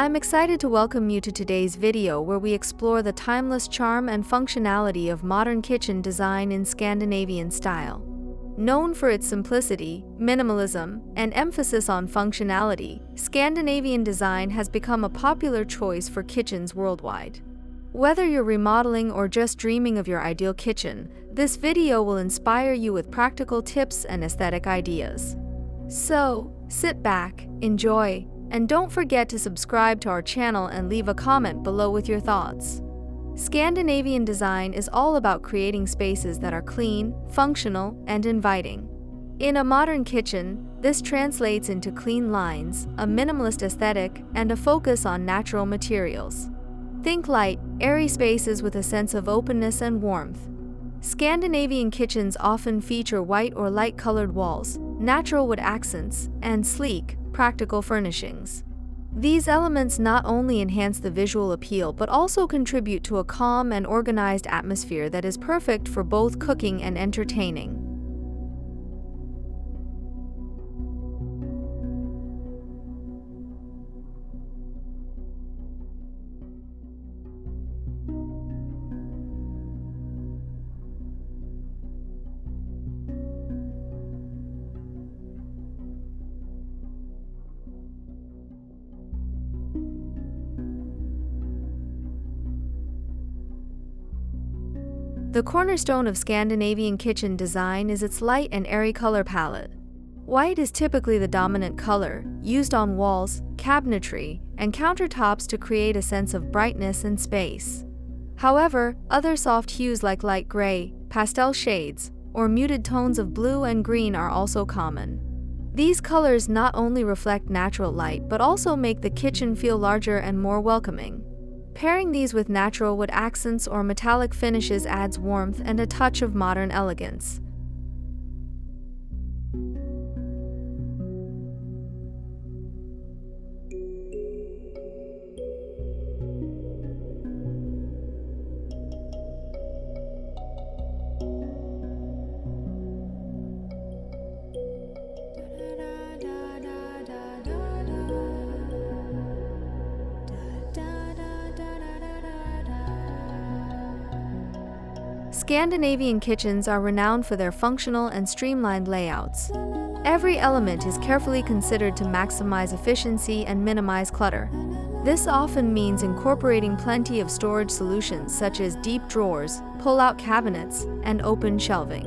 I'm excited to welcome you to today's video where we explore the timeless charm and functionality of modern kitchen design in Scandinavian style. Known for its simplicity, minimalism, and emphasis on functionality, Scandinavian design has become a popular choice for kitchens worldwide. Whether you're remodeling or just dreaming of your ideal kitchen, this video will inspire you with practical tips and aesthetic ideas. So, sit back, enjoy, and don't forget to subscribe to our channel and leave a comment below with your thoughts. Scandinavian design is all about creating spaces that are clean, functional, and inviting. In a modern kitchen, this translates into clean lines, a minimalist aesthetic, and a focus on natural materials. Think light, airy spaces with a sense of openness and warmth. Scandinavian kitchens often feature white or light-colored walls, natural wood accents, and sleek, practical furnishings. These elements not only enhance the visual appeal but also contribute to a calm and organized atmosphere that is perfect for both cooking and entertaining. The cornerstone of Scandinavian kitchen design is its light and airy color palette. White is typically the dominant color, used on walls, cabinetry, and countertops to create a sense of brightness and space. However, other soft hues like light gray, pastel shades, or muted tones of blue and green are also common. These colors not only reflect natural light but also make the kitchen feel larger and more welcoming. Pairing these with natural wood accents or metallic finishes adds warmth and a touch of modern elegance. Scandinavian kitchens are renowned for their functional and streamlined layouts. Every element is carefully considered to maximize efficiency and minimize clutter. This often means incorporating plenty of storage solutions such as deep drawers, pull-out cabinets, and open shelving.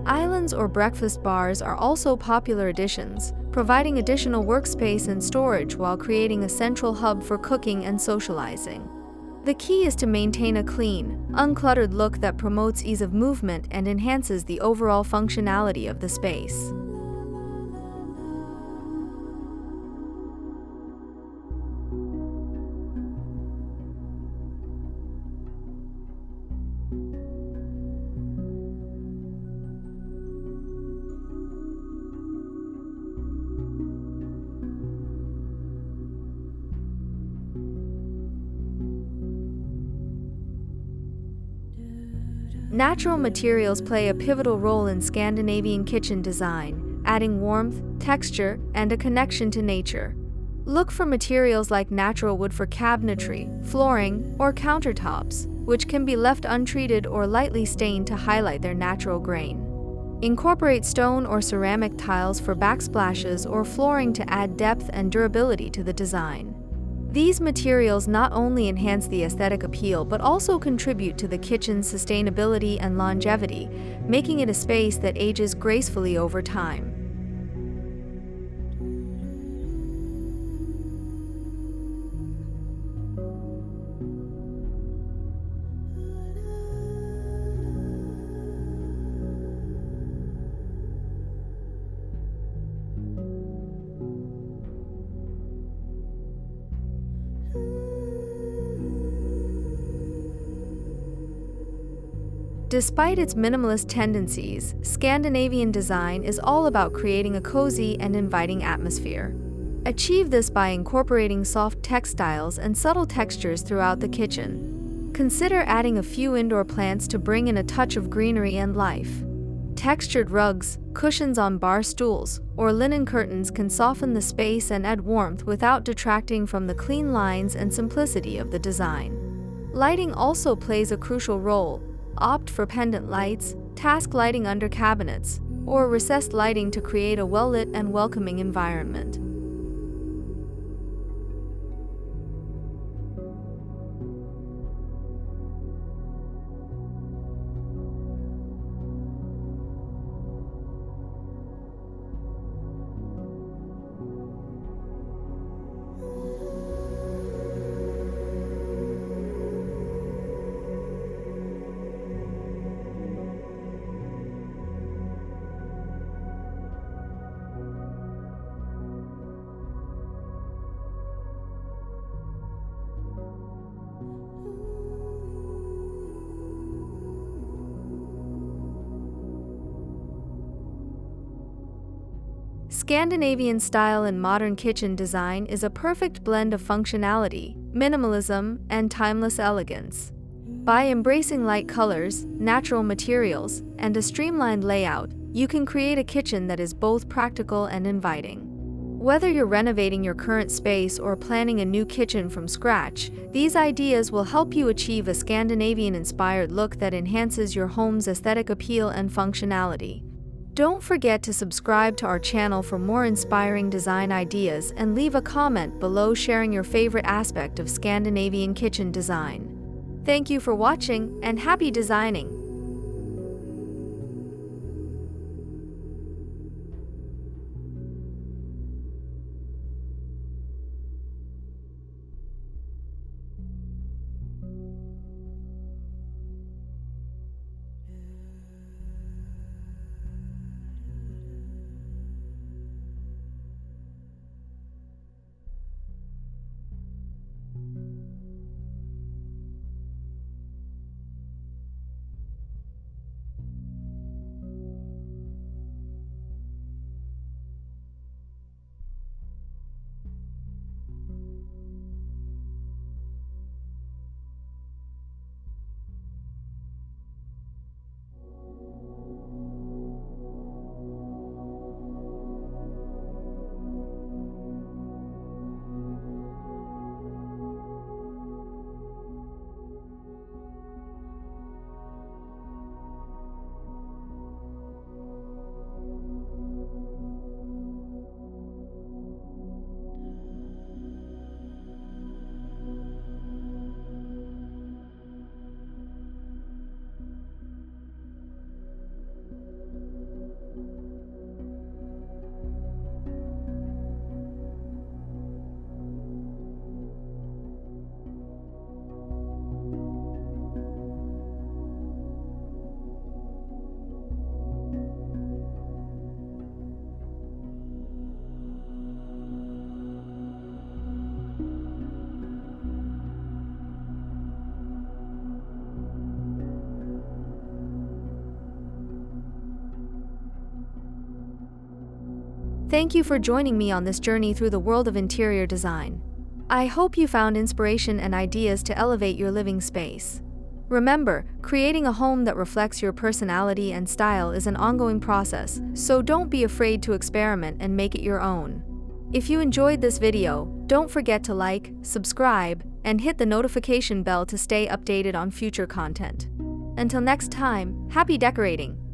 Islands or breakfast bars are also popular additions, providing additional workspace and storage while creating a central hub for cooking and socializing. The key is to maintain a clean, uncluttered look that promotes ease of movement and enhances the overall functionality of the space. Natural materials play a pivotal role in Scandinavian kitchen design, adding warmth, texture, and a connection to nature. Look for materials like natural wood for cabinetry, flooring, or countertops, which can be left untreated or lightly stained to highlight their natural grain. Incorporate stone or ceramic tiles for backsplashes or flooring to add depth and durability to the design. These materials not only enhance the aesthetic appeal but also contribute to the kitchen's sustainability and longevity, making it a space that ages gracefully over time. Despite its minimalist tendencies, Scandinavian design is all about creating a cozy and inviting atmosphere. Achieve this by incorporating soft textiles and subtle textures throughout the kitchen. Consider adding a few indoor plants to bring in a touch of greenery and life. Textured rugs, cushions on bar stools, or linen curtains can soften the space and add warmth without detracting from the clean lines and simplicity of the design. Lighting also plays a crucial role. Opt for pendant lights, task lighting under cabinets, or recessed lighting to create a well-lit and welcoming environment. Scandinavian style in modern kitchen design is a perfect blend of functionality, minimalism, and timeless elegance. By embracing light colors, natural materials, and a streamlined layout, you can create a kitchen that is both practical and inviting. Whether you're renovating your current space or planning a new kitchen from scratch, these ideas will help you achieve a Scandinavian-inspired look that enhances your home's aesthetic appeal and functionality. Don't forget to subscribe to our channel for more inspiring design ideas and leave a comment below sharing your favorite aspect of Scandinavian kitchen design. Thank you for watching and happy designing! Thank you for joining me on this journey through the world of interior design. I hope you found inspiration and ideas to elevate your living space. Remember, creating a home that reflects your personality and style is an ongoing process, so don't be afraid to experiment and make it your own. If you enjoyed this video, don't forget to like, subscribe, and hit the notification bell to stay updated on future content. Until next time, happy decorating!